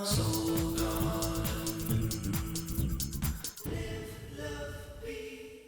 Soul Garden. Live, love, be.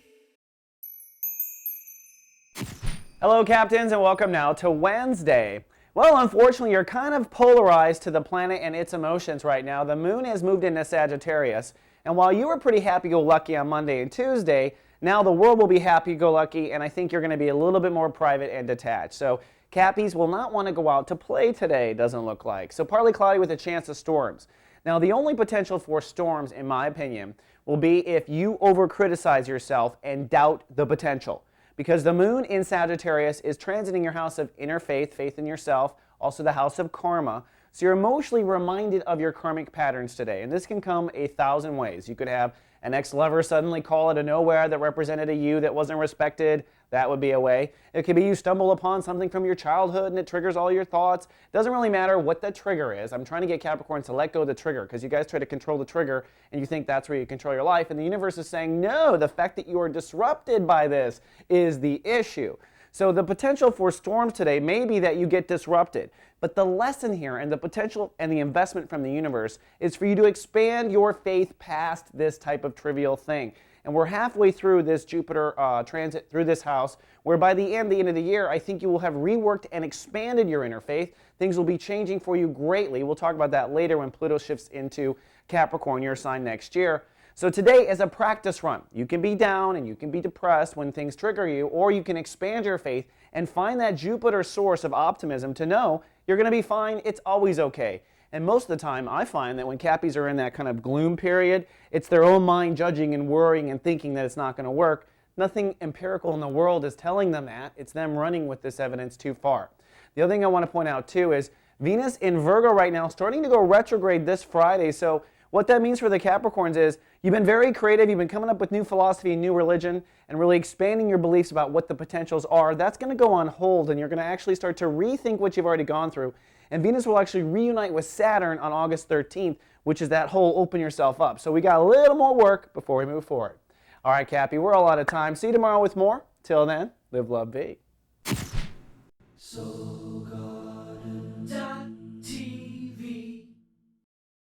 Hello, Captains, and welcome now to Wednesday. Well, unfortunately, you're kind of polarized to the planet and its emotions right now. The moon has moved into Sagittarius, and while you were pretty happy-go-lucky on Monday and Tuesday, now the world will be happy-go-lucky, and I think you're going to be a little bit more private and detached. So Cappies will not want to go out to play today, doesn't look like. So partly cloudy with a chance of storms. Now, the only potential for storms, in my opinion, will be if you over-criticize yourself and doubt the potential. Because the moon in Sagittarius is transiting your house of inner faith, faith in yourself, also the house of karma. So you're emotionally reminded of your karmic patterns today. And this can come 1,000 ways. You could have an ex-lover suddenly call out of nowhere that represented a you that wasn't respected. That would be a way. It could be you stumble upon something from your childhood and it triggers all your thoughts. It doesn't really matter what the trigger is. I'm trying to get Capricorns to let go of the trigger because you guys try to control the trigger and you think that's where you control your life. And the universe is saying, no, the fact that you are disrupted by this is the issue. So the potential for storms today may be that you get disrupted. But the lesson here and the potential and the investment from the universe is for you to expand your faith past this type of trivial thing. And we're halfway through this Jupiter transit through this house, where by the end of the year, I think you will have reworked and expanded your inner faith. Things will be changing for you greatly. We'll talk about that later when Pluto shifts into Capricorn, your sign next year. So today is a practice run. You can be down and you can be depressed when things trigger you, or you can expand your faith and find that Jupiter source of optimism to know you're going to be fine, it's always okay. And most of the time, I find that when Cappies are in that kind of gloom period, it's their own mind judging and worrying and thinking that it's not going to work. Nothing empirical in the world is telling them that. It's them running with this evidence too far. The other thing I want to point out too is Venus in Virgo right now starting to go retrograde this Friday. So what that means for the Capricorns is you've been very creative, you've been coming up with new philosophy and new religion and really expanding your beliefs about what the potentials are. That's going to go on hold and you're going to actually start to rethink what you've already gone through. And Venus will actually reunite with Saturn on August 13th, which is that whole open yourself up. So we got a little more work before we move forward. All right, Cappy, we're all out of time. See you tomorrow with more. Till then, live, love, be. Soul Garden.